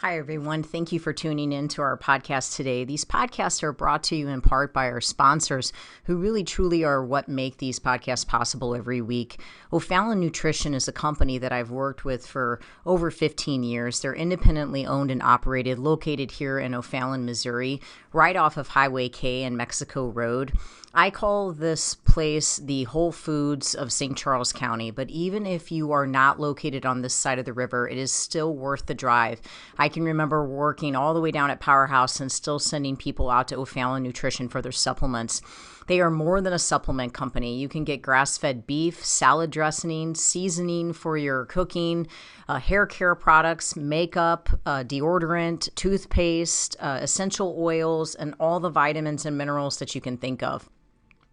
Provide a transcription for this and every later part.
Hi, everyone. Thank you for tuning in to our podcast today. These podcasts are brought to you in part by our sponsors who really truly are what make these podcasts possible every week. O'Fallon Nutrition is a company that I've worked with for over 15 years. They're independently owned and operated, located here in O'Fallon, Missouri, right off of Highway K and Mexico Road. I call this place the Whole Foods of St. Charles County, but even if you are not located on this side of the river, it is still worth the drive. I can remember working all the way down at Powerhouse and still sending people out to O'Fallon Nutrition for their supplements. They are more than a supplement company. You can get grass-fed beef, salad dressing, seasoning for your cooking, hair care products, makeup, deodorant, toothpaste, essential oils, and all the vitamins and minerals that you can think of.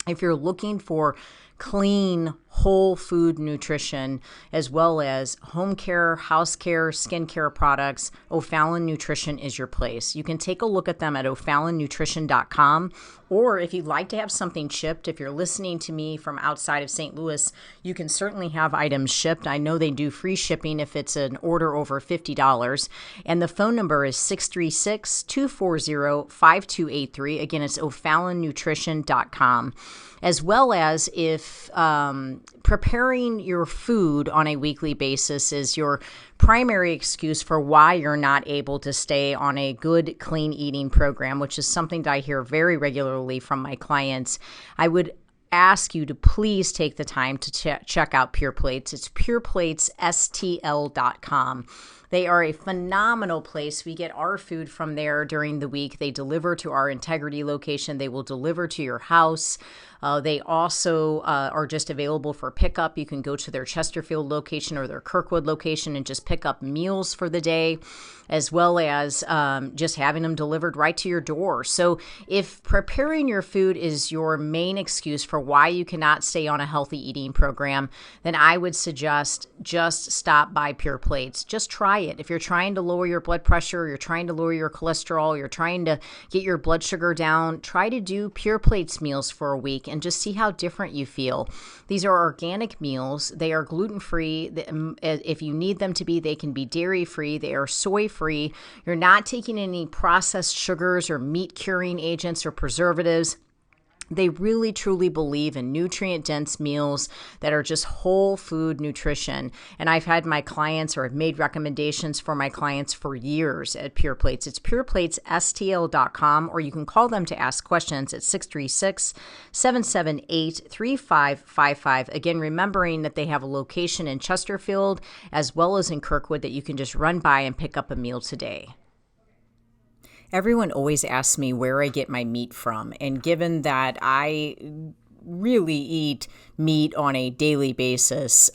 If you're looking for clean, whole food nutrition, as well as home care, house care, skincare products, O'Fallon Nutrition is your place. You can take a look at them at o'fallonnutrition.com, or if you'd like to have something shipped, if you're listening to me from outside of St. Louis, you can certainly have items shipped. I know they do free shipping if it's an order over $50, and the phone number is 636-240-5283. Again, it's o'fallonnutrition.com. As well as if preparing your food on a weekly basis is your primary excuse for why you're not able to stay on a good, clean eating program, which is something that I hear very regularly from my clients, I would ask you to please take the time to check out Pure Plates. It's pureplatesstl.com. They are a phenomenal place. We get our food from there during the week. They deliver to our Integrity location. They will deliver to your house. They also are just available for pickup. You can go to their Chesterfield location or their Kirkwood location and just pick up meals for the day, as well as just having them delivered right to your door. So if preparing your food is your main excuse for why you cannot stay on a healthy eating program, then I would suggest just stop by Pure Plates. Just try it. If you're trying to lower your blood pressure, you're trying to lower your cholesterol, you're trying to get your blood sugar down, try to do Pure Plates meals for a week and just see how different you feel. These are organic meals. They are gluten-free. If you need them to be, they can be dairy-free. They are soy-free. You're not taking any processed sugars or meat-curing agents or preservatives. They really, truly believe in nutrient-dense meals that are just whole food nutrition. And I've had my clients, or I've made recommendations for my clients for years at Pure Plates. It's pureplatesstl.com, or you can call them to ask questions at 636-778-3555. Again, remembering that they have a location in Chesterfield as well as in Kirkwood that you can just run by and pick up a meal today. Everyone always asks me where I get my meat from, and given that I really eat meat on a daily basis,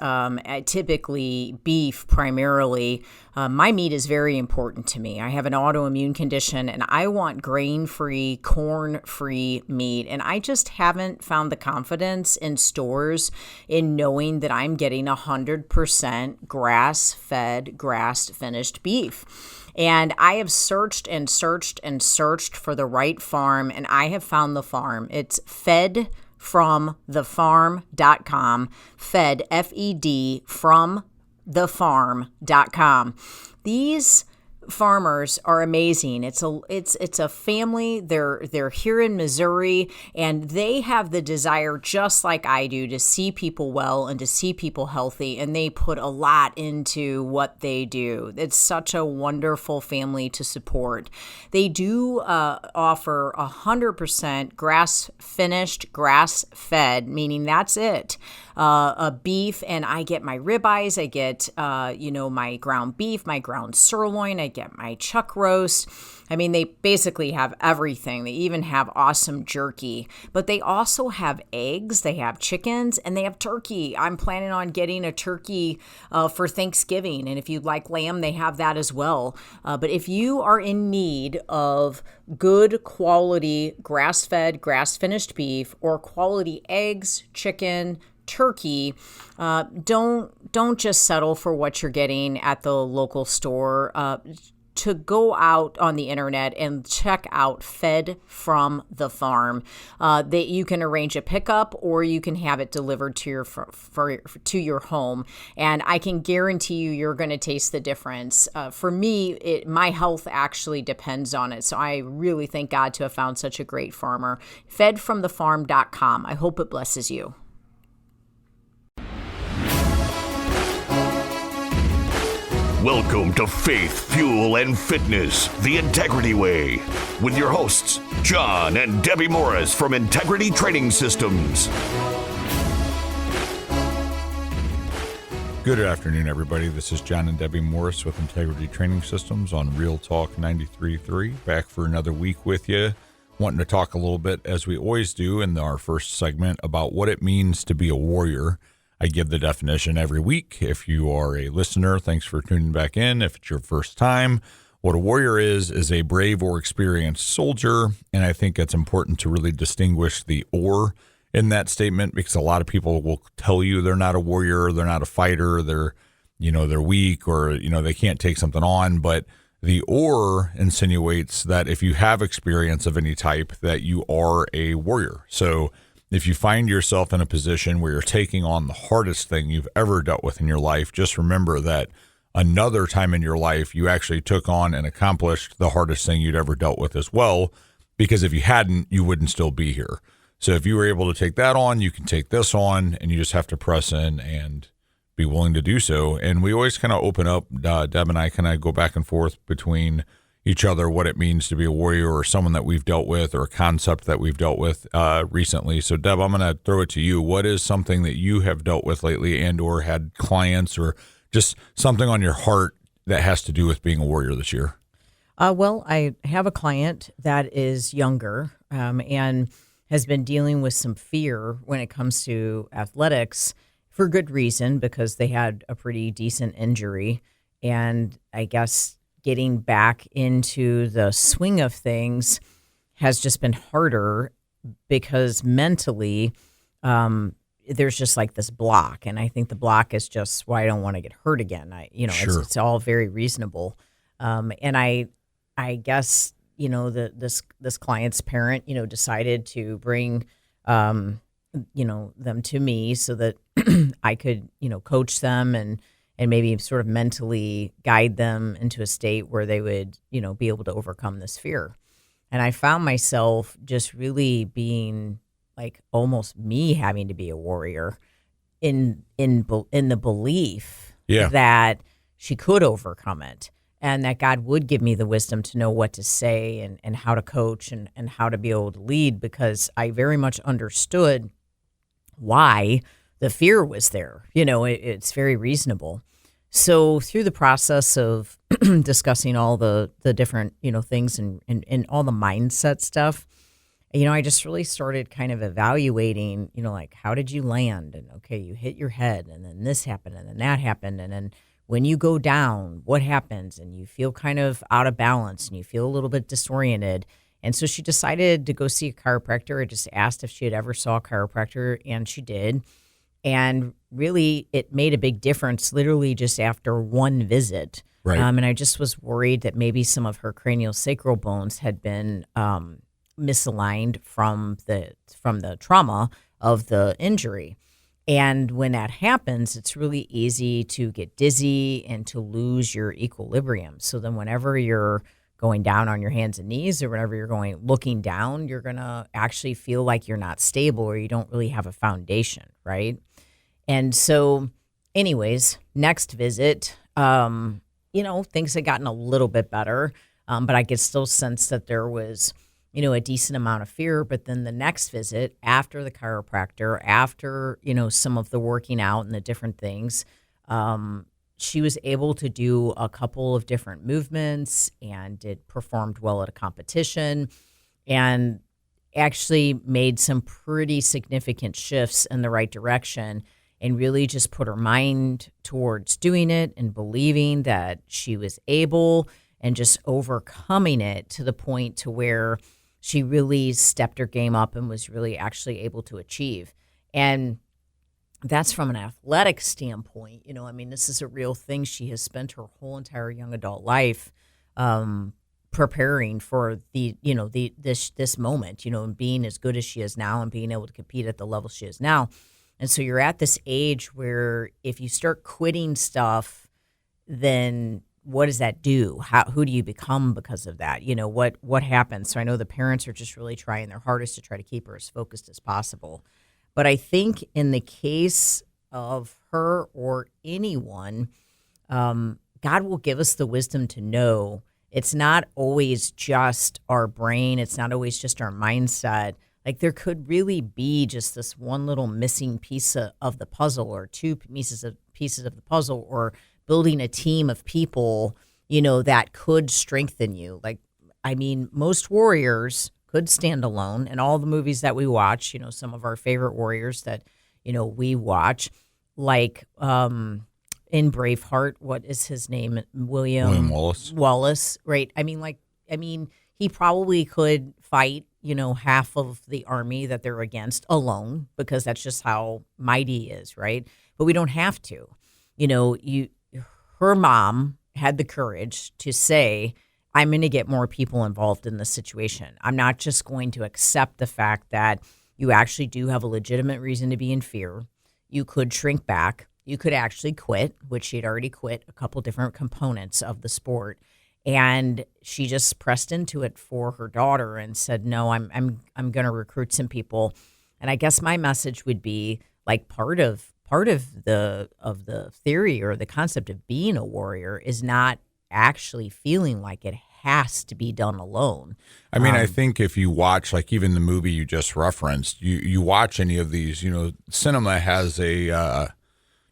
typically beef primarily, my meat is very important to me. I have an autoimmune condition and I want grain-free, corn-free meat, and I just haven't found the confidence in stores in knowing that I'm getting 100% grass-fed, grass-finished beef. And I have searched and searched and searched for the right farm, and I have found the farm. It's fedfromthefarm.com, fed, F-E-D, from thefarm.com. These farmers are amazing. It's a family. They're here in Missouri, and they have the desire, just like I do, to see people well and to see people healthy, and they put a lot into what they do. It's such a wonderful family to support. They do offer 100% grass-finished, grass-fed, meaning that's it. A beef, and I get my ribeyes, I get my ground beef, my ground sirloin, I get my chuck roast. I mean, they basically have everything. They even have awesome jerky, but they also have eggs, they have chickens, and they have turkey. I'm planning on getting a turkey for Thanksgiving, and if you'd like lamb, they have that as well. But if you are in need of good quality grass-fed, grass-finished beef, or quality eggs, chicken, turkey, don't just settle for what you're getting at the local store. to go out on the internet and check out Fed from the Farm. That you can arrange a pickup or you can have it delivered to your home. And I can guarantee you're going to taste the difference. For me, my health actually depends on it. So I really thank God to have found such a great farmer. Fedfromthefarm.com. I hope it blesses you. Welcome to Faith, Fuel, and Fitness, the Integrity Way, with your hosts, John and Debbie Morris from Integrity Training Systems. Good afternoon, everybody. This is John and Debbie Morris with Integrity Training Systems on Real Talk 93.3. Back for another week with you. Wanting to talk a little bit, as we always do in our first segment, about what it means to be a warrior. I give the definition every week. If you are a listener, thanks for tuning back in. If it's your first time, what a warrior is a brave or experienced soldier. And I think it's important to really distinguish the "or" in that statement, because a lot of people will tell you they're not a warrior, they're not a fighter, they're weak, or, they can't take something on. But the "or" insinuates that if you have experience of any type, that you are a warrior. So if you find yourself in a position where you're taking on the hardest thing you've ever dealt with in your life, just remember that another time in your life, you actually took on and accomplished the hardest thing you'd ever dealt with as well, because if you hadn't, you wouldn't still be here. So if you were able to take that on, you can take this on, and you just have to press in and be willing to do so. And we always kind of open up, Deb and I kind of go back and forth between each other, what it means to be a warrior, or someone that we've dealt with, or a concept that we've dealt with recently. So Deb, I'm going to throw it to you. What is something that you have dealt with lately, and or had clients, or just something on your heart that has to do with being a warrior this year? Well, I have a client that is younger and has been dealing with some fear when it comes to athletics, for good reason, because they had a pretty decent injury. And I guess getting back into the swing of things has just been harder, because mentally there's just like this block. And I think the block is just why I don't want to get hurt again. Sure. It's all very reasonable. And I guess, this client's parent, decided to bring, them to me so that I could, coach them and maybe sort of mentally guide them into a state where they would, be able to overcome this fear. And I found myself just really being like almost me having to be a warrior in the belief that she could overcome it, and that God would give me the wisdom to know what to say and how to coach and how to be able to lead, because I very much understood why the fear was there. It's very reasonable. So through the process of discussing all the different, things and all the mindset stuff, I just really started kind of evaluating, like, how did you land? And okay, you hit your head, and then this happened, and then that happened. And then when you go down, what happens? And you feel kind of out of balance, and you feel a little bit disoriented. And so she decided to go see a chiropractor. I just asked if she had ever saw a chiropractor, and she did. And really, it made a big difference literally just after one visit. Right. And I just was worried that maybe some of her craniosacral bones had been misaligned from the trauma of the injury. And when that happens, it's really easy to get dizzy and to lose your equilibrium. So then whenever you're going down on your hands and knees, or whenever you're looking down, you're going to actually feel like you're not stable, or you don't really have a foundation, right? And so anyways, next visit, things had gotten a little bit better, but I could still sense that there was, a decent amount of fear. But then the next visit, after the chiropractor, after, some of the working out and the different things, she was able to do a couple of different movements, and it performed well at a competition, and actually made some pretty significant shifts in the right direction, and really just put her mind towards doing it and believing that she was able, and just overcoming it to the point to where she really stepped her game up and was really actually able to achieve. And that's from an athletic standpoint. This is a real thing. She has spent her whole entire young adult life preparing for this moment, and being as good as she is now and being able to compete at the level she is now. And so you're at this age where if you start quitting stuff, then what does that do? Who do you become because of that? What happens? So I know the parents are just really trying their hardest to try to keep her as focused as possible. But I think in the case of her or anyone, God will give us the wisdom to know it's not always just our brain. It's not always just our mindset. Like there could really be just this one little missing piece of the puzzle, or two pieces of the puzzle, or building a team of people, that could strengthen you. Like, I mean, most warriors could stand alone. In all the movies that we watch, some of our favorite warriors that, we watch, like in Braveheart, what is his name? William Wallace, right? I mean, he probably could fight, half of the army that they're against alone, because that's just how mighty he is, right? But we don't have to. Her mom had the courage to say, I'm going to get more people involved in this situation. I'm not just going to accept the fact that you actually do have a legitimate reason to be in fear. You could shrink back. You could actually quit, which she'd already quit a couple different components of the sport. And she just pressed into it for her daughter and said, no, I'm going to recruit some people. And I guess my message would be, like, part of the theory or the concept of being a warrior is not actually feeling like it has to be done alone. I mean, I think if you watch, like, even the movie you just referenced, you watch any of these, cinema has a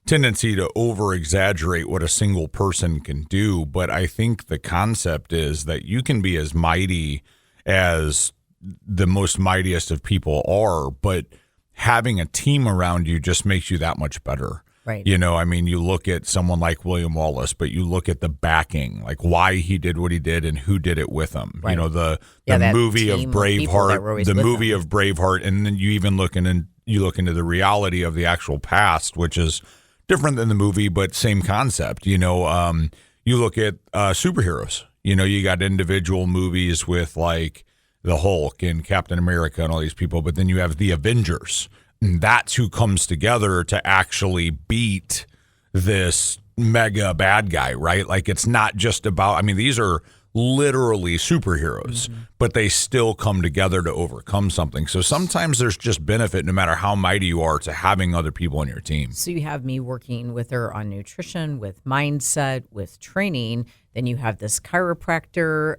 tendency to over-exaggerate what a single person can do. But I think the concept is that you can be as mighty as the most mightiest of people are, but having a team around you just makes you that much better. Right. I mean, you look at someone like William Wallace, but you look at the backing, like why he did what he did and who did it with him. Right. The movie of Braveheart, and then you even look into the reality of the actual past, which is different than the movie, but same concept. You look at superheroes. You got individual movies with like the Hulk and Captain America and all these people, but then you have the Avengers. And that's who comes together to actually beat this mega bad guy, right? Like, it's not just about, I mean, these are literally superheroes, but they still come together to overcome something. So sometimes there's just benefit, no matter how mighty you are, to having other people on your team. So you have me working with her on nutrition, with mindset, with training. Then you have this chiropractor,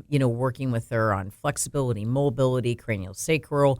working with her on flexibility, mobility, craniosacral.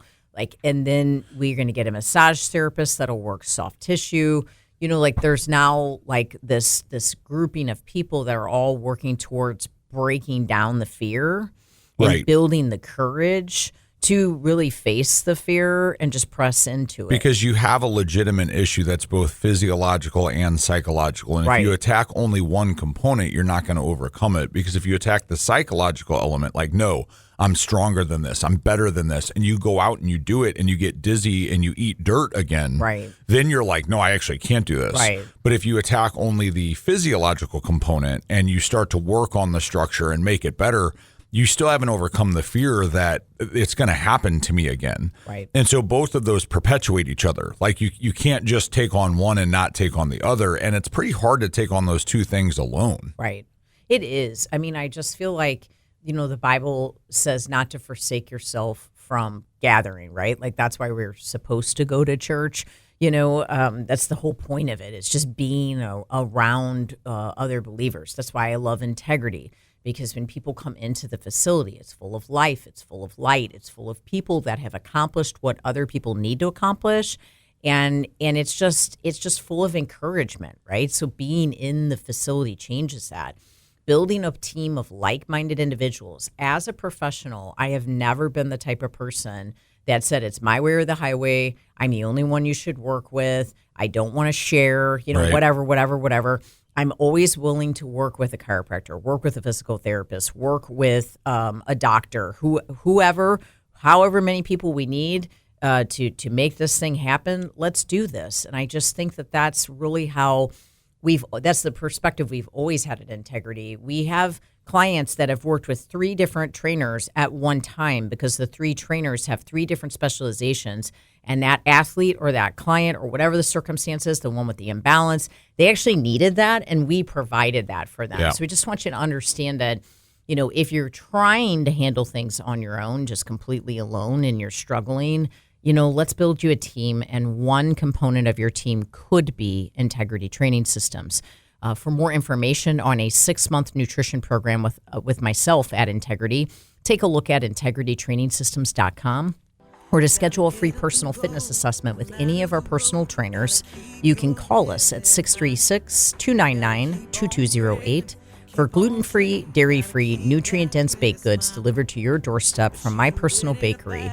And then we're going to get a massage therapist that'll work soft tissue. There's now this grouping of people that are all working towards breaking down the fear and building the courage to really face the fear and just press into it. Because you have a legitimate issue that's both physiological and psychological. And if you attack only one component, you're not going to overcome it. Because if you attack the psychological element, like, no, I'm stronger than this, I'm better than this, and you go out and you do it and you get dizzy and you eat dirt again, then you're like, no, I actually can't do this. But if you attack only the physiological component and you start to work on the structure and make it better, you still haven't overcome the fear that it's going to happen to me again. And so both of those perpetuate each other. Like, you can't just take on one and not take on the other. And it's pretty hard to take on those two things alone. It is. I mean, I just feel like, the Bible says not to forsake yourself from gathering, right? Like, that's why we're supposed to go to church. That's the whole point of it. It's just being around other believers. That's why I love integrity. Because when people come into the facility, it's full of life, it's full of light, it's full of people that have accomplished what other people need to accomplish, and it's just full of encouragement, right? So being in the facility changes that. Building a team of like-minded individuals. As a professional, I have never been the type of person that said it's my way or the highway. I'm the only one you should work with. I don't want to share, whatever. I'm always willing to work with a chiropractor, work with a physical therapist, work with a doctor, however many people we need to make this thing happen. Let's do this. And I just think that that's really how that's the perspective we've always had at Integrity. We have clients that have worked with 3 different trainers at one time because the 3 trainers have 3 different specializations, and that athlete or that client or whatever the circumstances, the one with the imbalance, they actually needed that, and we provided that for them. Yeah. So we just want you to understand that, if you're trying to handle things on your own, just completely alone, and you're struggling, let's build you a team, and one component of your team could be Integrity Training Systems. For more information on a 6-month nutrition program with myself at Integrity, take a look at integritytrainingsystems.com. Or to schedule a free personal fitness assessment with any of our personal trainers, you can call us at 636-299-2208 for gluten-free, dairy-free, nutrient-dense baked goods delivered to your doorstep from my personal bakery.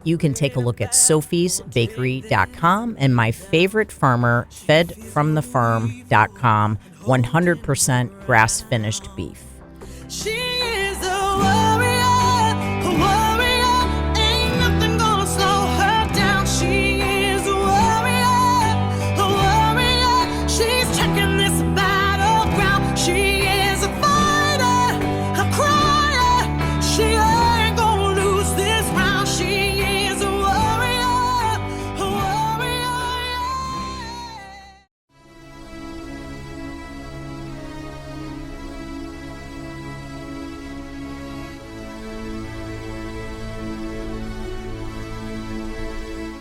You can take a look at sophiesbakery.com and my favorite farmer, fedfromthefarm.com, 100% grass-finished beef. She is a warrior, ain't nothing gonna slow her down. She is a warrior, she's taking this battleground. She is a fighter, a crier, she ain't gonna lose this round. She is a warrior,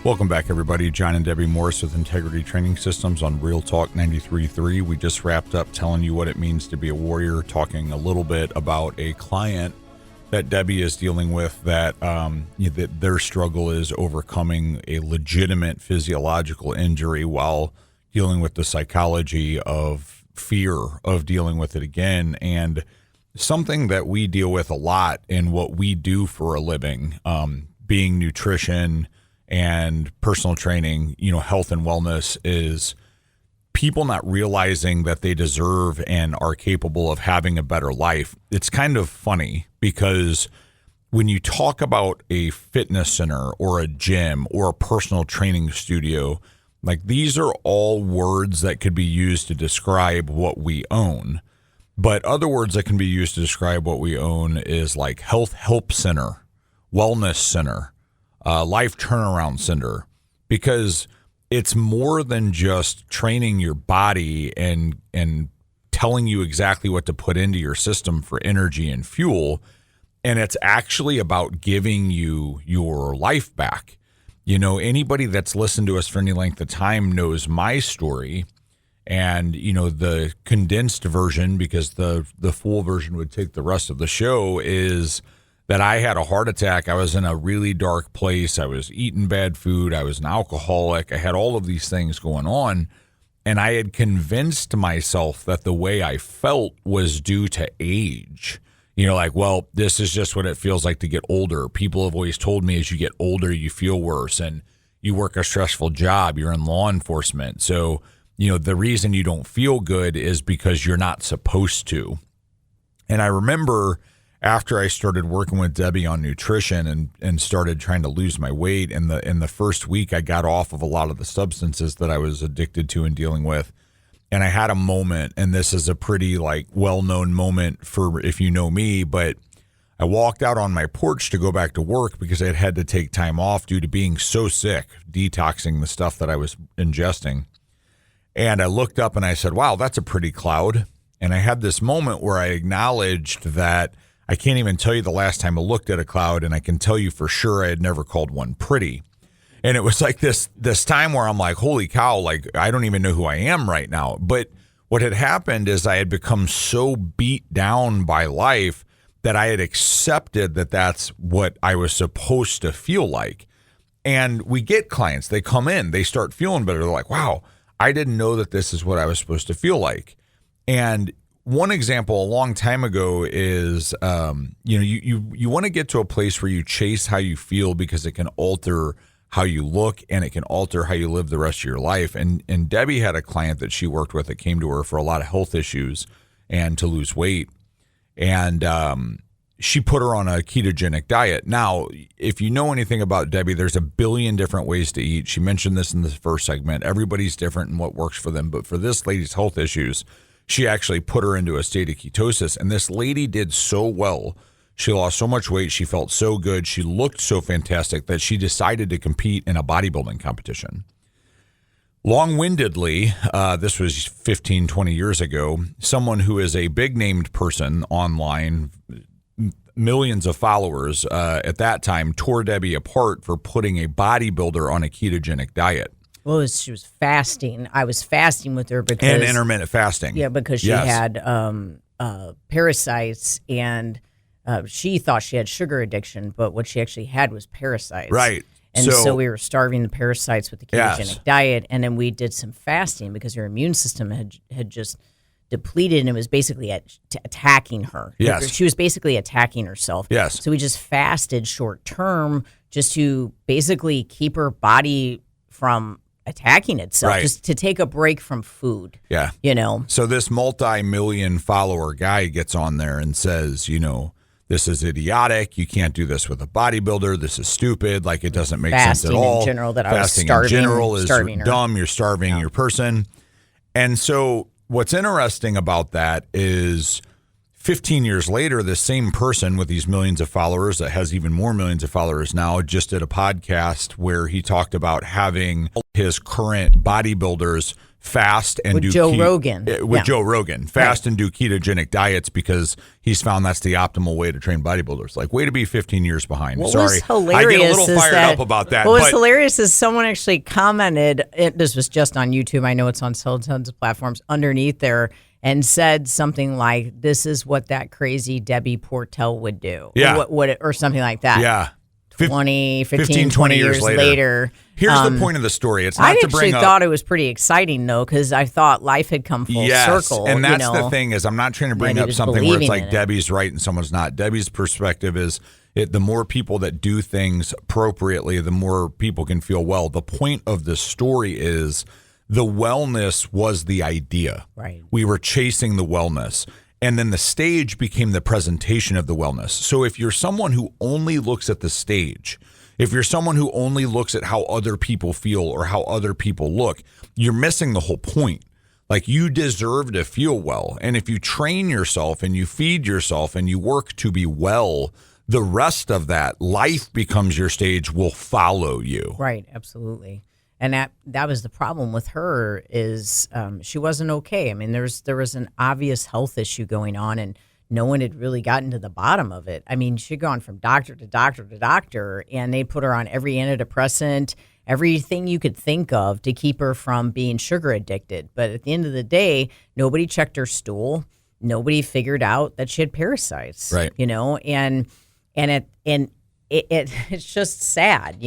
Welcome back, everybody. John and Debbie Morris with Integrity Training Systems on Real Talk 93.3. We just wrapped up telling you what it means to be a warrior, talking a little bit about a client that Debbie is dealing with that that their struggle is overcoming a legitimate physiological injury while dealing with the psychology of fear of dealing with it again. And something that we deal with a lot in what we do for a living, being nutrition and personal training, health and wellness, is people not realizing that they deserve and are capable of having a better life. It's kind of funny because when you talk about a fitness center or a gym or a personal training studio, like these are all words that could be used to describe what we own. But other words that can be used to describe what we own is like health help center, wellness center, life turnaround center, because it's more than just training your body and telling you exactly what to put into your system for energy and fuel. And it's actually about giving you your life back. Anybody that's listened to us for any length of time knows my story. And, the condensed version, because the full version would take the rest of the show, is that I had a heart attack. I was in a really dark place. I was eating bad food. I was an alcoholic. I had all of these things going on. And I had convinced myself that the way I felt was due to age. Well, this is just what it feels like to get older. People have always told me as you get older, you feel worse, and you work a stressful job. You're in law enforcement. So, the reason you don't feel good is because you're not supposed to. And I remember after I started working with Debbie on nutrition and started trying to lose my weight, in the first week I got off of a lot of the substances that I was addicted to and dealing with. And I had a moment, and this is a pretty well-known moment for if you know me, but I walked out on my porch to go back to work because I had to take time off due to being so sick, detoxing the stuff that I was ingesting. And I looked up and I said, wow, that's a pretty cloud. And I had this moment where I acknowledged that I can't even tell you the last time I looked at a cloud, and I can tell you for sure I had never called one pretty. And it was like this time where I'm like, holy cow, I don't even know who I am right now. But what had happened is I had become so beat down by life that I had accepted that that's what I was supposed to feel like. And we get clients, they come in, they start feeling better. They're like, wow, I didn't know that this is what I was supposed to feel like. And one example a long time ago is, you want to get to a place where you chase how you feel because it can alter how you look and it can alter how you live the rest of your life. And Debbie had a client that she worked with that came to her for a lot of health issues and to lose weight. And she put her on a ketogenic diet. Now, if you know anything about Debbie, there's a billion different ways to eat. She mentioned this in the first segment. Everybody's different in what works for them. But for this lady's health issues, she actually put her into a state of ketosis. And this lady did so well. She lost so much weight. She felt so good. She looked so fantastic that she decided to compete in a bodybuilding competition. Long-windedly, this was 15, 20 years ago, someone who is a big-named person online, millions of followers at that time, tore Debbie apart for putting a bodybuilder on a ketogenic diet. Well, she was fasting. I was fasting with her because... And intermittent fasting. Yeah, because she had parasites, and she thought she had sugar addiction, but what she actually had was parasites. Right. And so we were starving the parasites with the ketogenic diet, and then we did some fasting because her immune system had just depleted, and it was basically attacking her. Yes. She was basically attacking herself. Yes. So we just fasted short term just to basically keep her body from attacking itself, just to take a break from food. Yeah. So this multi-million follower guy gets on there and says, this is idiotic. You can't do this with a bodybuilder. This is stupid. Like, it doesn't make sense at all. Fasting in general, that Fasting I was in general is starving her. dumb. You're starving your person. And so what's interesting about that is 15 years later, the same person with these millions of followers that has even more millions of followers now just did a podcast where he talked about having his current bodybuilders fast and do Joe Rogan. Joe Rogan, fast and do ketogenic diets because he's found that's the optimal way to train bodybuilders. Like, way to be 15 years behind. What Sorry, was hilarious I get a little fired up about that. What was hilarious is someone actually commented, this was just on YouTube, I know it's on tons of platforms, underneath there, and said something like, this is what that crazy Debbie Portell would do. Yeah. Or something like that. Yeah. 15, 20 years later. Here's the point of the story. It's not I to bring actually thought it was pretty exciting, though, because I thought life had come full circle. And that's the thing is I'm not trying to bring up something where it's like Debbie's right and someone's not. Debbie's perspective is the more people that do things appropriately, the more people can feel well. The point of the story is the wellness was the idea. Right. We were chasing the wellness. And then the stage became the presentation of the wellness. So if you're someone who only looks at the stage, if you're someone who only looks at how other people feel or how other people look, you're missing the whole point. Like, you deserve to feel well. And if you train yourself and you feed yourself and you work to be well, the rest of that life becomes your stage, will follow you. Right, absolutely. And that was the problem with her is she wasn't okay. I mean, there was an obvious health issue going on, and no one had really gotten to the bottom of it. I mean, she'd gone from doctor to doctor to doctor, and they put her on every antidepressant, everything you could think of to keep her from being sugar addicted. But at the end of the day, nobody checked her stool. Nobody figured out that she had parasites. Right. It's just sad,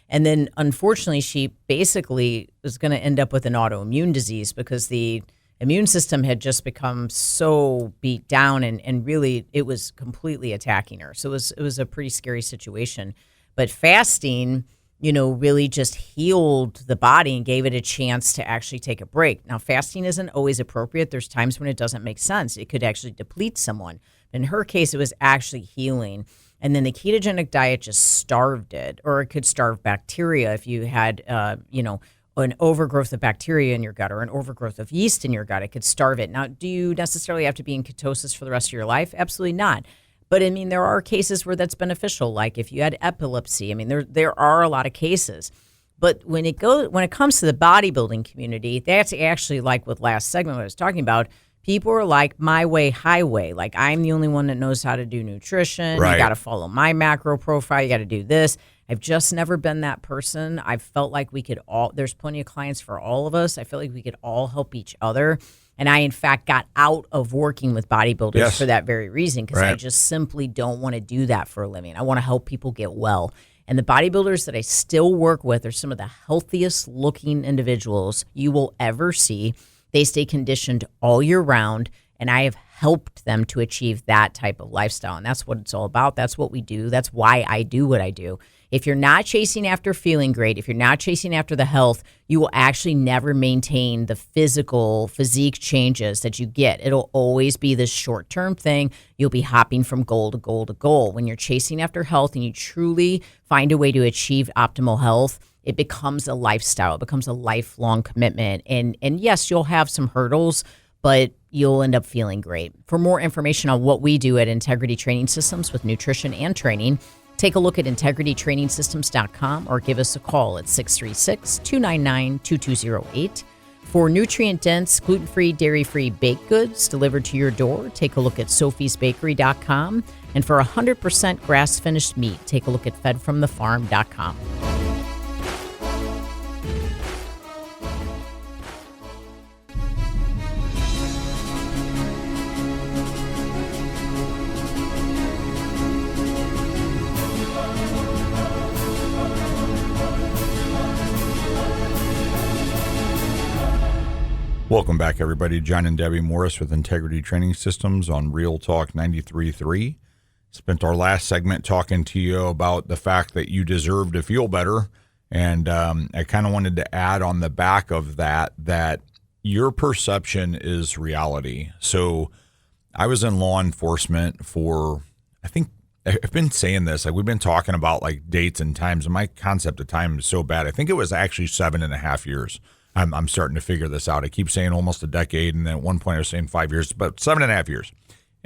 And then, unfortunately, she basically was going to end up with an autoimmune disease because the immune system had just become so beat down and really it was completely attacking her. So it was a pretty scary situation. But fasting, really just healed the body and gave it a chance to actually take a break. Now, fasting isn't always appropriate. There's times when it doesn't make sense. It could actually deplete someone. In her case, it was actually healing. And then the ketogenic diet just starved it, or it could starve bacteria if you had, an overgrowth of bacteria in your gut or an overgrowth of yeast in your gut. It could starve it. Now, do you necessarily have to be in ketosis for the rest of your life? Absolutely not. But, I mean, there are cases where that's beneficial, like if you had epilepsy. I mean, there are a lot of cases. But when it comes to the bodybuilding community, that's actually like with last segment what I was talking about. People are like my way, highway. Like, I'm the only one that knows how to do nutrition. Right. You got to follow my macro profile. You got to do this. I've just never been that person. I've felt like we could there's plenty of clients for all of us. I feel like we could all help each other. And I, in fact, got out of working with bodybuilders for that very reason, because I just simply don't want to do that for a living. I want to help people get well. And the bodybuilders that I still work with are some of the healthiest looking individuals you will ever see. They stay conditioned all year round, and I have helped them to achieve that type of lifestyle. And that's what it's all about. That's what we do. That's why I do what I do. If you're not chasing after feeling great, if you're not chasing after the health, you will actually never maintain the physique changes that you get. It'll always be this short-term thing. You'll be hopping from goal to goal to goal. When you're chasing after health and you truly find a way to achieve optimal health, it becomes a lifestyle. It becomes a lifelong commitment. And yes, you'll have some hurdles, but you'll end up feeling great. For more information on what we do at Integrity Training Systems with nutrition and training, take a look at integritytrainingsystems.com or give us a call at 636-299-2208. For nutrient-dense, gluten-free, dairy-free baked goods delivered to your door, take a look at sophiesbakery.com. And for 100% grass-finished meat, take a look at fedfromthefarm.com. Welcome back, everybody. John and Debbie Morris with Integrity Training Systems on Real Talk 93.3. Spent our last segment talking to you about the fact that you deserve to feel better. And I kind of wanted to add on the back of that your perception is reality. So I was in law enforcement for, I think, I've been saying this, like we've been talking about like dates and times, and my concept of time is so bad. I think it was actually 7.5 years. I'm starting to figure this out. I keep saying almost a decade, and then at one point I was saying 5 years, but 7.5 years.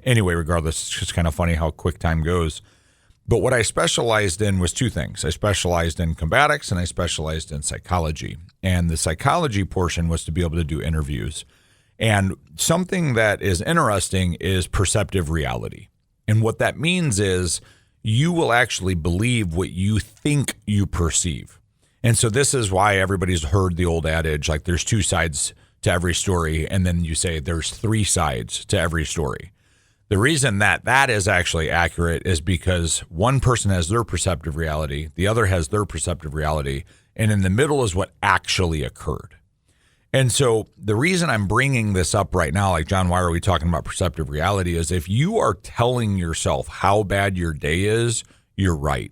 Anyway, regardless, it's just kind of funny how quick time goes. But what I specialized in was two things. I specialized in combatics and I specialized in psychology. And the psychology portion was to be able to do interviews. And something that is interesting is perceptive reality. And what that means is you will actually believe what you think you perceive. And so this is why everybody's heard the old adage, like there's two sides to every story. And then you say there's three sides to every story. The reason that that is actually accurate is because one person has their perceptive reality, the other has their perceptive reality, and in the middle is what actually occurred. And so the reason I'm bringing this up right now, like, John, why are we talking about perceptive reality, is if you are telling yourself how bad your day is, you're right.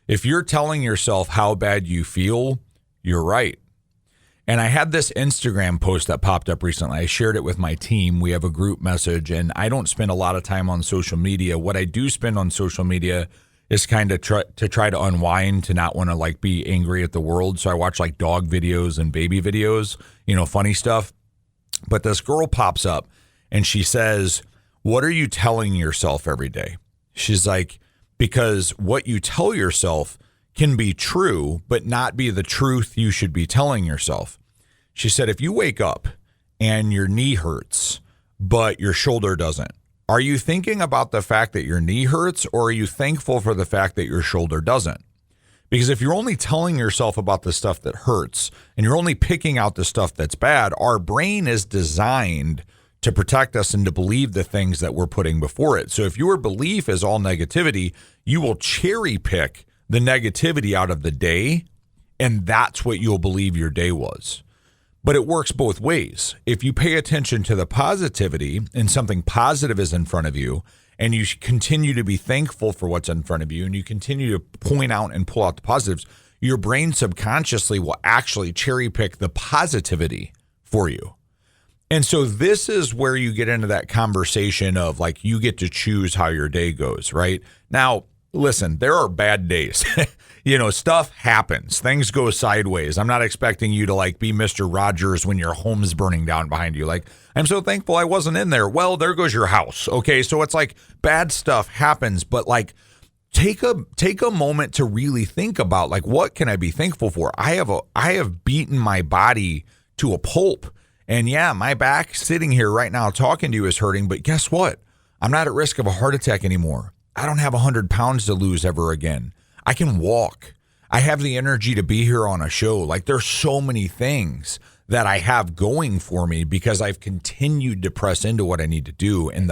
If you're telling yourself how bad you feel, you're right. And I had this Instagram post that popped up recently. I shared it with my team. We have a group message, and I don't spend a lot of time on social media. What I do spend on social media is kind of try to unwind, to not want to like be angry at the world. So I watch like dog videos and baby videos, funny stuff. But this girl pops up and she says, "What are you telling yourself every day?" She's like, because what you tell yourself can be true, but not be the truth you should be telling yourself. She said, if you wake up and your knee hurts, but your shoulder doesn't, are you thinking about the fact that your knee hurts, or are you thankful for the fact that your shoulder doesn't? Because if you're only telling yourself about the stuff that hurts and you're only picking out the stuff that's bad, our brain is designed to protect us and to believe the things that we're putting before it. So if your belief is all negativity, you will cherry pick the negativity out of the day, and that's what you'll believe your day was. But it works both ways. If you pay attention to the positivity and something positive is in front of you, and you continue to be thankful for what's in front of you, and you continue to point out and pull out the positives, your brain subconsciously will actually cherry pick the positivity for you. And so this is where you get into that conversation of like, you get to choose how your day goes, right? Now, listen, there are bad days. Stuff happens. Things go sideways. I'm not expecting you to like be Mr. Rogers when your home's burning down behind you. Like, I'm so thankful I wasn't in there. Well, there goes your house. Okay. So it's like bad stuff happens, but like take a moment to really think about like, what can I be thankful for? I have beaten my body to a pulp. And yeah, my back sitting here right now talking to you is hurting, but guess what? I'm not at risk of a heart attack anymore. I don't have 100 pounds to lose ever again. I can walk. I have the energy to be here on a show. Like, there's so many things that I have going for me because I've continued to press into what I need to do. And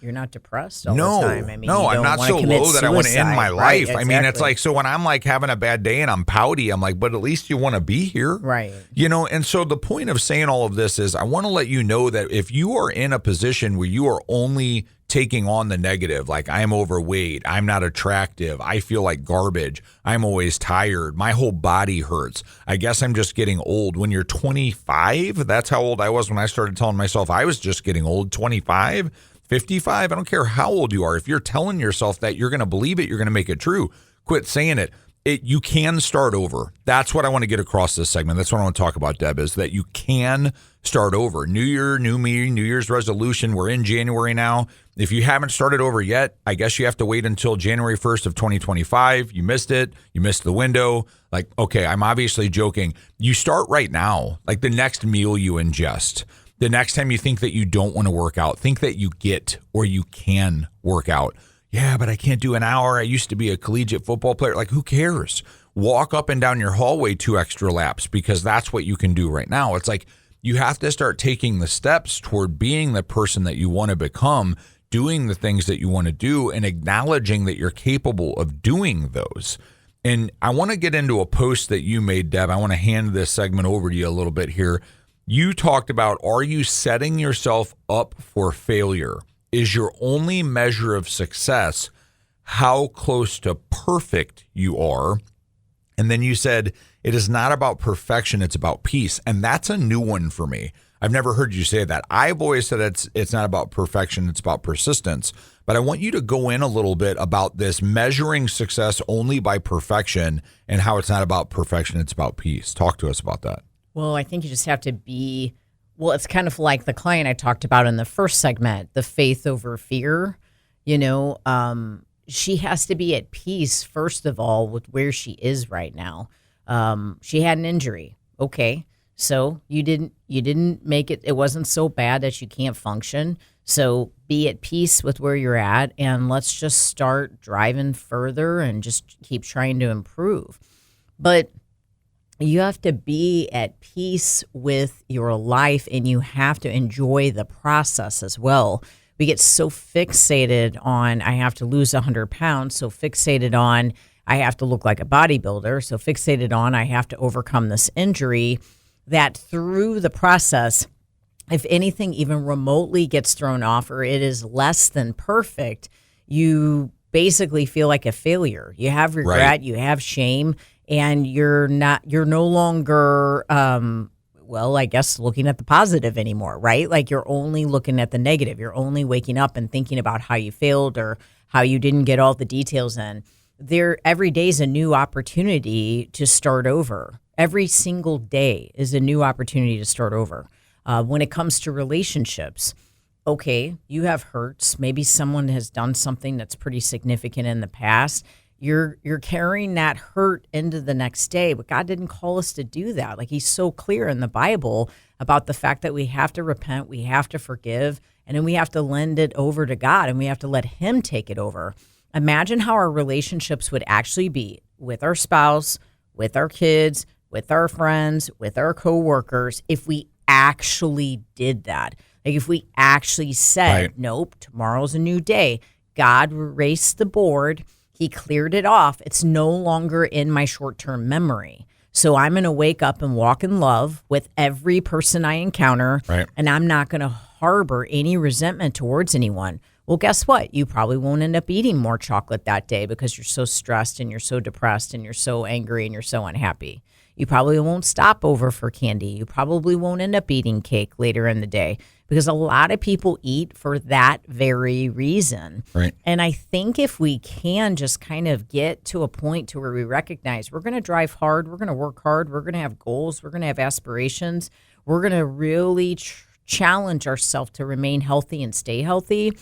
you're not depressed all the time. I mean, I'm not so low that I want to end my life. Right, exactly. I mean, it's like, so when I'm like having a bad day and I'm pouty, I'm like, but at least you want to be here. Right. And so the point of saying all of this is I want to let you know that if you are in a position where you are only taking on the negative, like I'm overweight, I'm not attractive, I feel like garbage, I'm always tired, my whole body hurts, I guess I'm just getting old. When you're 25, that's how old I was when I started telling myself I was just getting old. 25, 55, I don't care how old you are. If you're telling yourself that, you're going to believe it, you're going to make it true. Quit saying it. You can start over. That's what I want to get across this segment. That's what I want to talk about, Deb, is that you can start over. New year, new me, New Year's resolution. We're in January now. If you haven't started over yet, I guess you have to wait until January 1st of 2025. You missed it. You missed the window. Like, okay, I'm obviously joking. You start right now, like the next meal you ingest. The next time you think that you don't want to work out, think that you get or you can work out. Yeah, but I can't do an hour. I used to be a collegiate football player. Like, who cares? Walk up and down your hallway 2 extra laps because that's what you can do right now. It's like you have to start taking the steps toward being the person that you want to become, doing the things that you want to do, and acknowledging that you're capable of doing those. And I want to get into a post that you made, Deb. I want to hand this segment over to you a little bit here. You talked about, are you setting yourself up for failure? Is your only measure of success how close to perfect you are? And then you said, it is not about perfection, it's about peace. And that's a new one for me. I've never heard you say that. I've always said it's not about perfection, it's about persistence. But I want you to go in a little bit about this measuring success only by perfection and how it's not about perfection, it's about peace. Talk to us about that. Well, I think you just have to be, well, it's kind of like the client I talked about in the first segment, the faith over fear. You know, she has to be at peace, first of all, with where she is right now. She had an injury. Okay. So you didn't make it. It wasn't so bad that you can't function. So be at peace with where you're at, and let's just start driving further and just keep trying to improve. But you have to be at peace with your life, and you have to enjoy the process as well. We get so fixated on, I have to lose 100 pounds, so fixated on, I have to look like a bodybuilder, so fixated on, I have to overcome this injury, that through the process, if anything even remotely gets thrown off or it is less than perfect, you basically feel like a failure. You have regret, right. You have shame, and you're no longer, I guess looking at the positive anymore, right? Like you're only looking at the negative. You're only waking up and thinking about how you failed or how you didn't get all the details in. Every day is a new opportunity to start over. Every single day is a new opportunity to start over. When it comes to relationships, okay, you have hurts. Maybe someone has done something that's pretty significant in the past. You're carrying that hurt into the next day, but God didn't call us to do that. Like he's so clear in the Bible about the fact that we have to repent, we have to forgive, and then we have to lend it over to God, and we have to let him take it over. Imagine how our relationships would actually be with our spouse, with our kids, with our friends, with our coworkers, if we actually did that. Like if we actually said, right. Nope, tomorrow's a new day. God erased the board. He cleared it off. It's no longer in my short-term memory. So I'm going to wake up and walk in love with every person I encounter, right. And I'm not going to harbor any resentment towards anyone. Well, guess what? You probably won't end up eating more chocolate that day because you're so stressed and you're so depressed and you're so angry and you're so unhappy. You probably won't stop over for candy. You probably won't end up eating cake later in the day because a lot of people eat for that very reason. Right. And I think if we can just kind of get to a point to where we recognize we're going to drive hard, we're going to work hard, we're going to have goals, we're going to have aspirations, we're going to really challenge ourselves to remain healthy and stay healthy.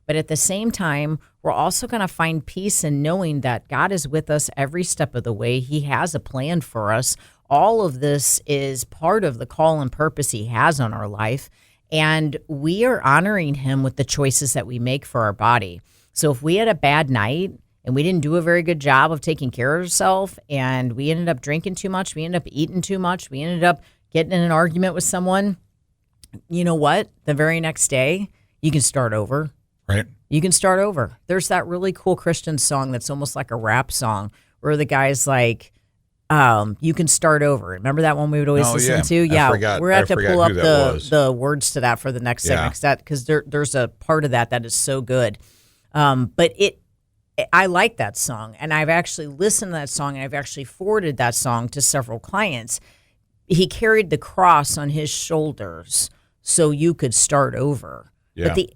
But at the same time, we're also going to find peace in knowing that God is with us every step of the way. He has a plan for us. All of this is part of the call and purpose he has on our life. And we are honoring him with the choices that we make for our body. So if we had a bad night and we didn't do a very good job of taking care of ourselves and we ended up drinking too much, we ended up eating too much, we ended up getting in an argument with someone, you know what? The very next day, you can start over. Right. You can start over. There's that really cool Christian song that's almost like a rap song where the guy's like, You Can Start Over. Remember that one we would always listen to? I forgot, we're going to have to pull up who that was. the words to that for the next segment because there's a part of that is so good. But I like that song, and I've actually listened to that song, and I've actually forwarded that song to several clients. He carried the cross on his shoulders so you could start over. Yeah. But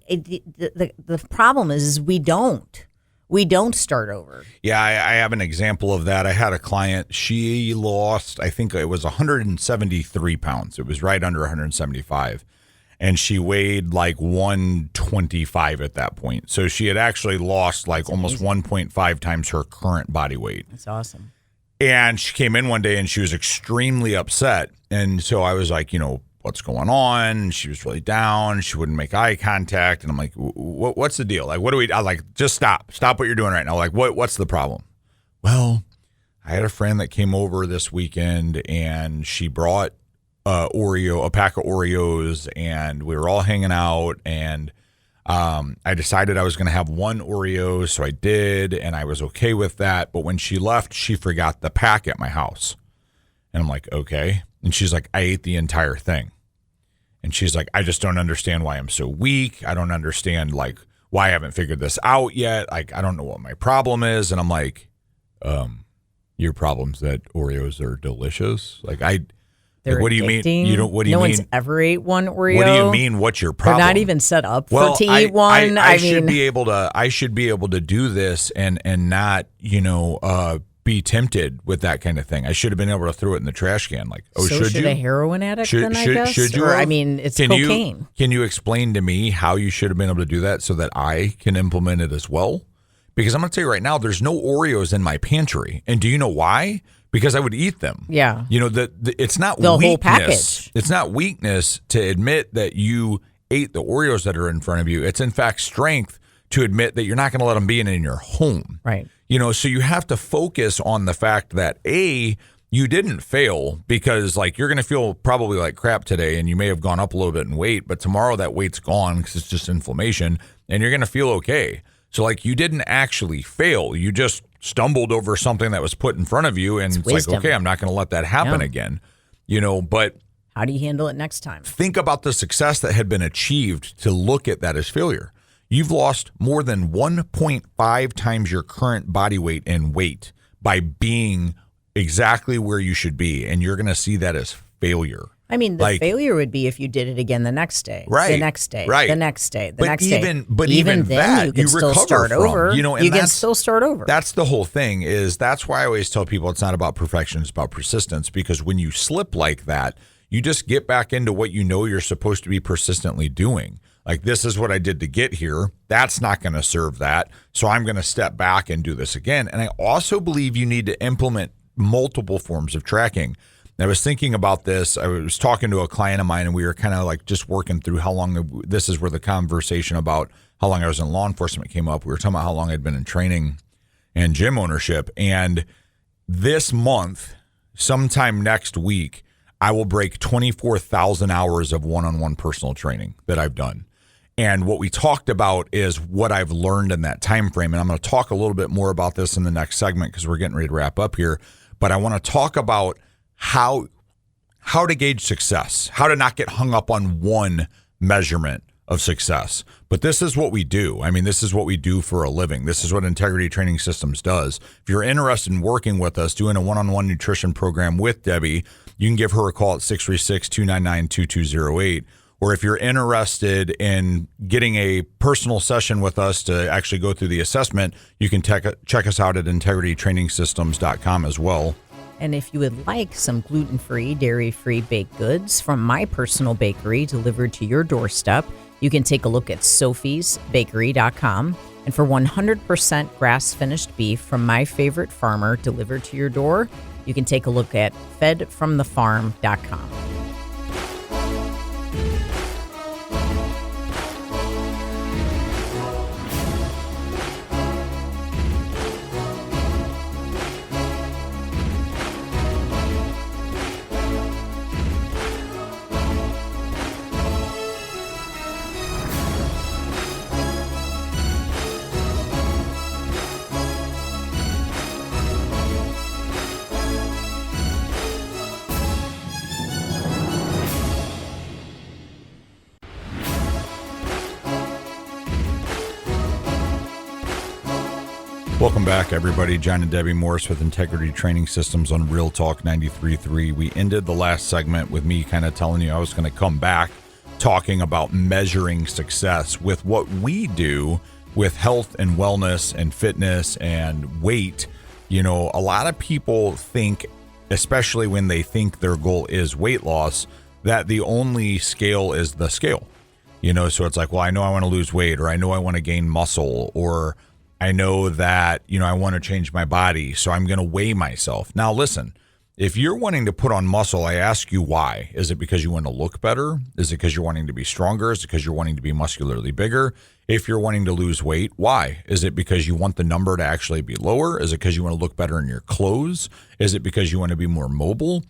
the problem is we don't. We don't start over. Yeah, I have an example of that. I had a client, she lost, I think it was 173 pounds. It was right under 175. And she weighed like 125 at that point. So she had actually lost like almost 1.5 times her current body weight. That's awesome. And she came in one day and she was extremely upset. And so I was like, what's going on? And she was really down. She wouldn't make eye contact. And I'm like, what's the deal? Like, what do we, I like, just stop what you're doing right now. Like, what's the problem? Well, I had a friend that came over this weekend and she brought a pack of Oreos, and we were all hanging out, and I decided I was going to have one Oreo. So I did. And I was okay with that. But when she left, she forgot the pack at my house. And I'm like, okay. And she's like, I ate the entire thing. And she's like, I just don't understand why I'm so weak. I don't understand like why I haven't figured this out yet. Like, I don't know what my problem is. And I'm like, your problem's that Oreos are delicious. Like what do you mean? You don't, what do you mean? No one's ever ate one Oreo. What do you mean? What's your problem? They're not even set up to eat one. I should be able to do this and not, be tempted with that kind of thing. I should have been able to throw it in the trash can. Like, should you? A heroin addict then, I guess? Should you? Or, it's cocaine. Can you explain to me how you should have been able to do that so that I can implement it as well? Because I'm going to tell you right now, there's no Oreos in my pantry. And do you know why? Because I would eat them. Yeah. It's not the weakness. Whole package. It's not weakness to admit that you ate the Oreos that are in front of you. It's in fact strength to admit that you're not going to let them be in your home. Right. So you have to focus on the fact that you didn't fail because like you're going to feel probably like crap today and you may have gone up a little bit in weight, but tomorrow that weight's gone because it's just inflammation and you're going to feel okay. So like you didn't actually fail. You just stumbled over something that was put in front of you and it's like, okay, I'm not going to let that happen again. But how do you handle it next time? Think about the success that had been achieved to look at that as failure. You've lost more than 1.5 times your current body weight and weight by being exactly where you should be. And you're going to see that as failure. The failure would be if you did it again the next day. Right. The next day. Right. The next day. The next day. But even then that, you can still start over. And you can still start over. That's the whole thing that's why I always tell people it's not about perfection, it's about persistence. Because when you slip like that, you just get back into what you know you're supposed to be persistently doing. Like, this is what I did to get here. That's not going to serve that. So I'm going to step back and do this again. And I also believe you need to implement multiple forms of tracking. I was thinking about this. I was talking to a client of mine, and we were kind of like just working through how long. This is where the conversation about how long I was in law enforcement came up. We were talking about how long I'd been in training and gym ownership. And this month, sometime next week, I will break 24,000 hours of one-on-one personal training that I've done. And what we talked about is what I've learned in that time frame. And I'm going to talk a little bit more about this in the next segment because we're getting ready to wrap up here. But I want to talk about how to gauge success, how to not get hung up on one measurement of success. But this is what we do. This is what we do for a living. This is what Integrity Training Systems does. If you're interested in working with us, doing a one-on-one nutrition program with Debbie, you can give her a call at 636-299-2208. Or if you're interested in getting a personal session with us to actually go through the assessment, you can check us out at integritytrainingsystems.com as well. And if you would like some gluten-free, dairy-free baked goods from my personal bakery delivered to your doorstep, you can take a look at sophiesbakery.com. And for 100% grass-finished beef from my favorite farmer delivered to your door, you can take a look at fedfromthefarm.com. Welcome back, everybody. John and Debbie Morris with Integrity Training Systems on Real Talk 93.3. We ended the last segment with me kind of telling you I was going to come back talking about measuring success with what we do with health and wellness and fitness and weight. You know, a lot of people think, especially when they think their goal is weight loss, that the only scale is the scale. You know, so it's like, well, I know I want to lose weight, or I know I want to gain muscle, or I know that, you know, I want to change my body, so I'm going to weigh myself. Now, listen, if you're wanting to put on muscle, I ask you why. Is it because you want to look better? Is it because you're wanting to be stronger? Is it because you're wanting to be muscularly bigger? If you're wanting to lose weight, why? Is it because you want the number to actually be lower? Is it because you want to look better in your clothes? Is it because you want to be more mobile?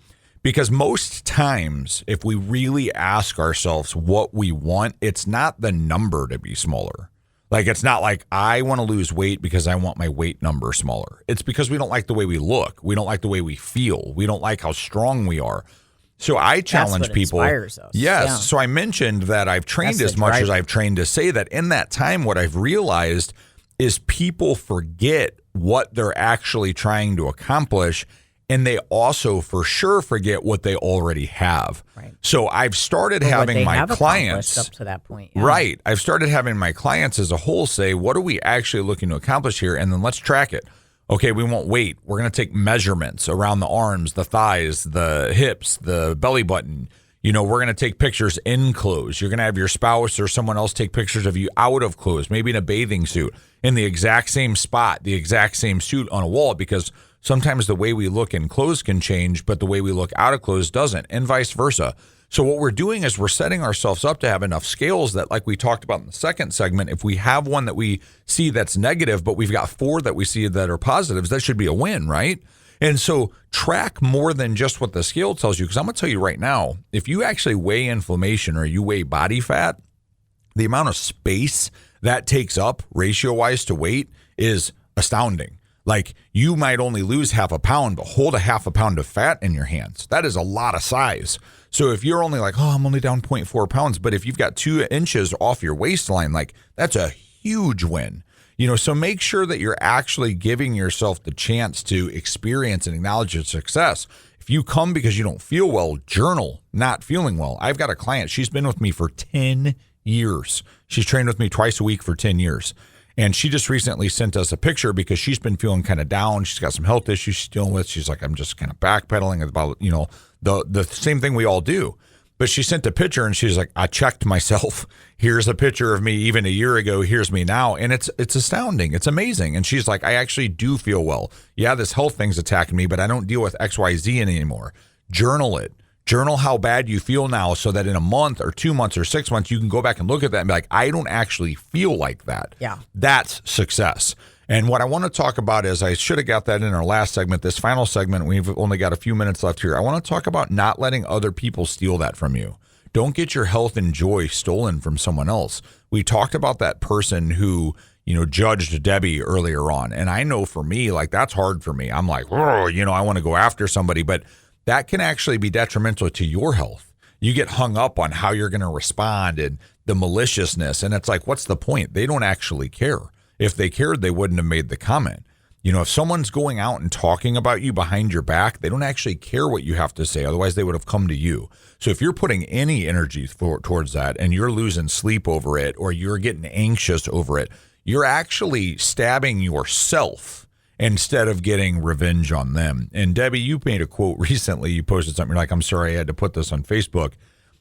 Because most times, if we really ask ourselves what we want, it's not the number to be smaller. Like, it's not like I want to lose weight because I want my weight number smaller. It's because we don't like the way we look. We don't like the way we feel. We don't like how strong we are. So I challenge people. Inspires us. Yes. Yeah. So I mentioned that I've trained as much as I've trained to say that in that time, what I've realized is people forget what they're actually trying to accomplish. And they also for sure forget what they already have. Right. So I've started having my clients up to that point. Yeah. Right. I've started having my clients as a whole say, what are we actually looking to accomplish here? And then let's track it. Okay, we want weight. We're going to take measurements around the arms, the thighs, the hips, the belly button. You know, we're going to take pictures in clothes. You're going to have your spouse or someone else take pictures of you out of clothes, maybe in a bathing suit, in the exact same spot, the exact same suit on a wall, because sometimes the way we look in clothes can change, but the way we look out of clothes doesn't, and vice versa. So what we're doing is we're setting ourselves up to have enough scales that, like we talked about in the second segment, if we have one that we see that's negative, but we've got 4 that we see that are positives, that should be a win, right? And so track more than just what the scale tells you, because I'm going to tell you right now, if you actually weigh inflammation or you weigh body fat, the amount of space that takes up ratio-wise to weight is astounding. Like, you might only lose half a pound, but hold a half a pound of fat in your hands. That is a lot of size. So if you're only like, oh, I'm only down 0.4 pounds, but if you've got 2 inches off your waistline, like, that's a huge win. You know, so make sure that you're actually giving yourself the chance to experience and acknowledge your success. If you come because you don't feel well, journal not feeling well. I've got a client, she's been with me for 10 years. She's trained with me twice a week for 10 years. And she just recently sent us a picture because she's been feeling kind of down. She's got some health issues she's dealing with. She's like, I'm just kind of backpedaling about, you know, the same thing we all do. But she sent a picture and she's like, I checked myself. Here's a picture of me even a year ago. Here's me now. And it's astounding. It's amazing. And she's like, I actually do feel well. Yeah, this health thing's attacking me, but I don't deal with XYZ anymore. Journal it. Journal how bad you feel now so that in a month or 2 months or 6 months, you can go back and look at that and be like, I don't actually feel like that. Yeah. That's success. And what I want to talk about is, I should have got that in our last segment. This final segment, we've only got a few minutes left here. I want to talk about not letting other people steal that from you. Don't get your health and joy stolen from someone else. We talked about that person who, you know, judged Debbie earlier on. And I know for me, like, that's hard for me. I'm like, oh, you know, I want to go after somebody, but that can actually be detrimental to your health. You get hung up on how you're going to respond and the maliciousness. And it's like, what's the point? They don't actually care. If they cared, they wouldn't have made the comment. You know, if someone's going out and talking about you behind your back, they don't actually care what you have to say. Otherwise, they would have come to you. So if you're putting any energy towards that and you're losing sleep over it, or you're getting anxious over it, you're actually stabbing yourself instead of getting revenge on them. And Debbie, you made a quote recently. You posted something, you're like, I'm sorry I had to put this on Facebook.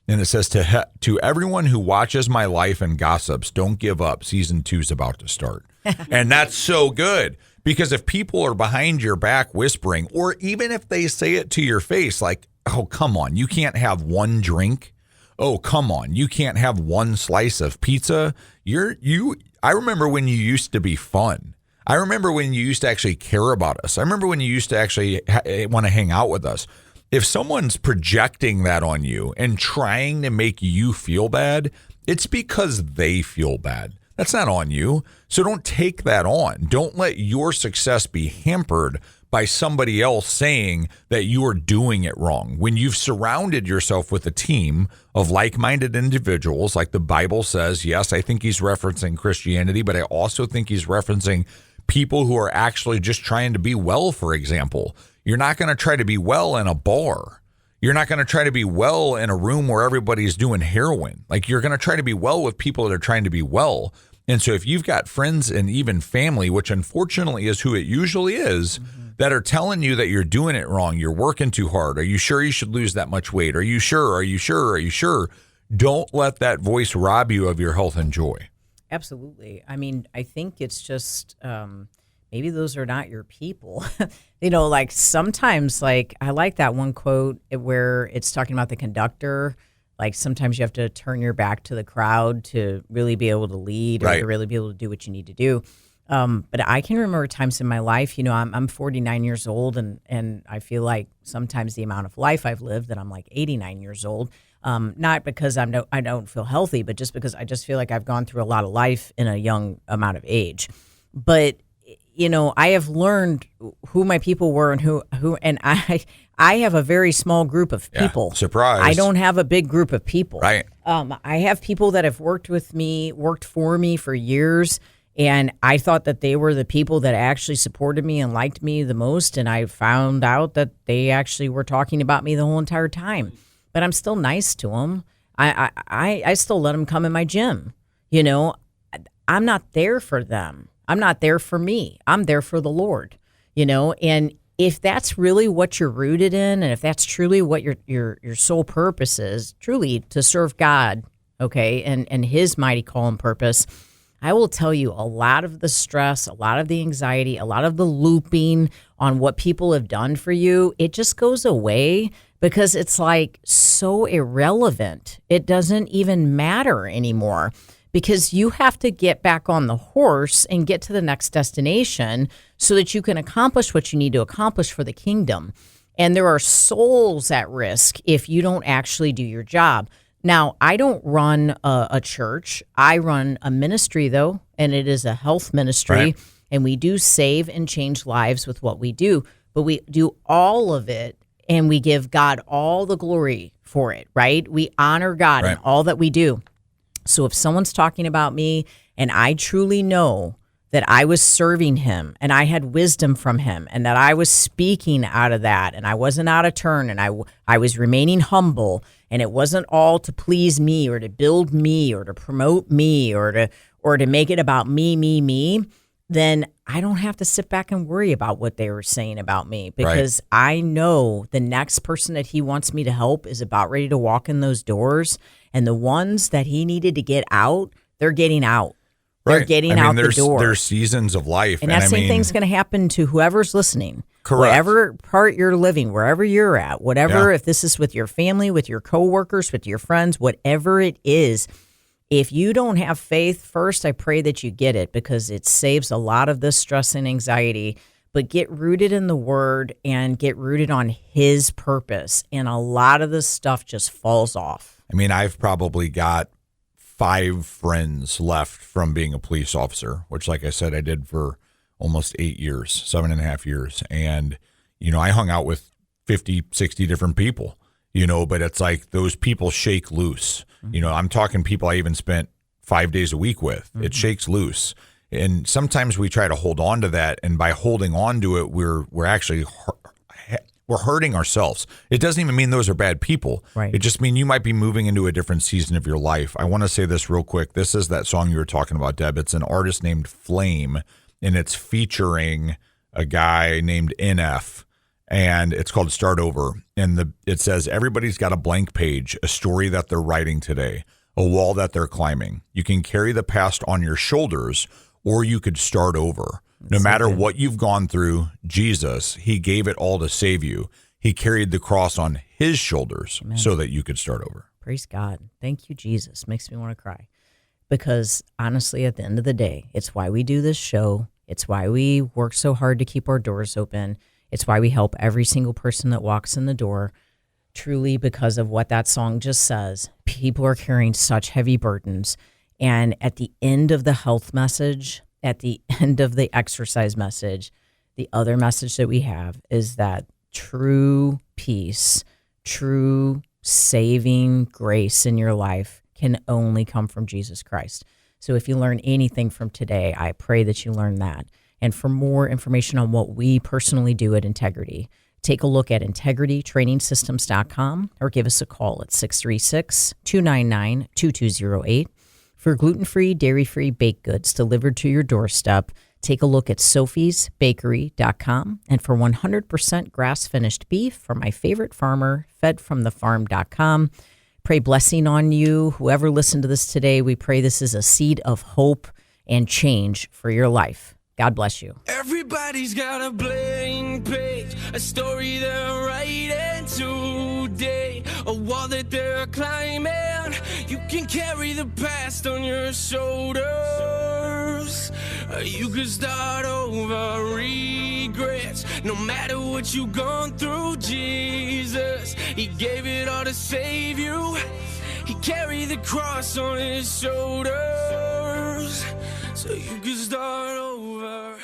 And it says, to everyone who watches my life and gossips, don't give up. Season 2 is about to start. And that's so good, because if people are behind your back whispering, or even if they say it to your face, like, oh, come on, you can't have one drink. Oh, come on, you can't have one slice of pizza. I remember when you used to be fun. I remember when you used to actually care about us. I remember when you used to actually want to hang out with us. If someone's projecting that on you and trying to make you feel bad, it's because they feel bad. That's not on you. So don't take that on. Don't let your success be hampered by somebody else saying that you are doing it wrong. When you've surrounded yourself with a team of like-minded individuals, like the Bible says, yes, I think he's referencing Christianity, but I also think he's referencing people who are actually just trying to be well, for example. You're not going to try to be well in a bar. You're not going to try to be well in a room where everybody's doing heroin. Like, you're going to try to be well with people that are trying to be well. And so if you've got friends and even family, which unfortunately is who it usually is, that are telling you that you're doing it wrong, you're working too hard, are you sure you should lose that much weight? Are you sure? Are you sure? Are you sure? Don't let that voice rob you of your health and joy. Absolutely. I mean, I think it's just maybe those are not your people. You know, like sometimes, like I like that one quote where it's talking about the conductor. Like sometimes you have to turn your back to the crowd to really be able to lead or to really be able to do what you need to do. But I can remember times in my life, you know, I'm 49 years old and I feel like sometimes the amount of life I've lived that I'm like 89 years old. Not because I don't feel healthy, but just because I just feel like I've gone through a lot of life in a young amount of age. But, you know, I have learned who my people were and who and I have a very small group of people. Surprise. I don't have a big group of people. Right. I have people that have worked for me for years. And I thought that they were the people that actually supported me and liked me the most. And I found out that they actually were talking about me the whole entire time. But I'm still nice to them. I still let them come in my gym. You know, I'm not there for them. I'm not there for me. I'm there for the Lord. You know, and if that's really what you're rooted in, and if that's truly what your sole purpose is, truly to serve God, okay, and His mighty call and purpose, I will tell you a lot of the stress, a lot of the anxiety, a lot of the looping on what people have done for you, it just goes away because it's like so irrelevant. It doesn't even matter anymore because you have to get back on the horse and get to the next destination so that you can accomplish what you need to accomplish for the kingdom. And there are souls at risk if you don't actually do your job. Now, I don't run a church. I run a ministry, though, and it is a health ministry, Right. and we do save and change lives with what we do. But we do all of it, and we give God all the glory for it, right? We honor God in Right. all that we do. So if someone's talking about me, and I truly know that I was serving Him, and I had wisdom from Him, and that I was speaking out of that, and I wasn't out of turn, and I was remaining humble, and it wasn't all to please me or to build me or to promote me or to make it about me, then I don't have to sit back and worry about what they were saying about me because I know the next person that He wants me to help is about ready to walk in those doors, and the ones that He needed to get out, they're getting out. They're getting out the door. There's seasons of life. And that same thing's going to happen to whoever's listening. Correct. Whatever part you're living, wherever you're at, whatever, if this is with your family, with your coworkers, with your friends, whatever it is, if you don't have faith, first, I pray that you get it because it saves a lot of this stress and anxiety. But get rooted in the Word and get rooted on His purpose. And a lot of this stuff just falls off. I mean, I've probably got 5 friends left from being a police officer, which, like I said, I did for almost 8 years, 7.5 years. And, you know, I hung out with 50, 60 different people, you know, but it's like those people shake loose. You know, I'm talking people I even spent 5 days a week with. It shakes loose. And sometimes we try to hold on to that. And by holding on to it, we're actually we're hurting ourselves. It doesn't even mean those are bad people. Right. It just means you might be moving into a different season of your life. I want to say this real quick. This is that song you were talking about, Deb. It's an artist named Flame, and it's featuring a guy named NF, and it's called Start Over. And it says, everybody's got a blank page, a story that they're writing today, a wall that they're climbing. You can carry the past on your shoulders, or you could start over. No matter what you've gone through, Jesus, He gave it all to save you. He carried the cross on His shoulders so that you could start over. Praise God. Thank you, Jesus. Makes me want to cry. Because honestly, at the end of the day, it's why we do this show. It's why we work so hard to keep our doors open. It's why we help every single person that walks in the door. Truly, because of what that song just says, people are carrying such heavy burdens. And at the end of the health message, at the end of the exercise message, the other message that we have is that true peace, true saving grace in your life can only come from Jesus Christ. So if you learn anything from today, I pray that you learn that. And for more information on what we personally do at Integrity, take a look at integritytrainingsystems.com or give us a call at 636-299-2208. For gluten-free, dairy-free baked goods delivered to your doorstep, take a look at sophiesbakery.com. And for 100% grass-finished beef from my favorite farmer, fedfromthefarm.com. Pray blessing on you. Whoever listened to this today, we pray this is a seed of hope and change for your life. God bless you. Everybody's got a blank page, a story they're writing today, a wall that they're climbing. You can carry the past on your shoulders. You can start over regrets. No matter what you've gone through, Jesus, He gave it all to save you. He carried the cross on His shoulders, so you can start over.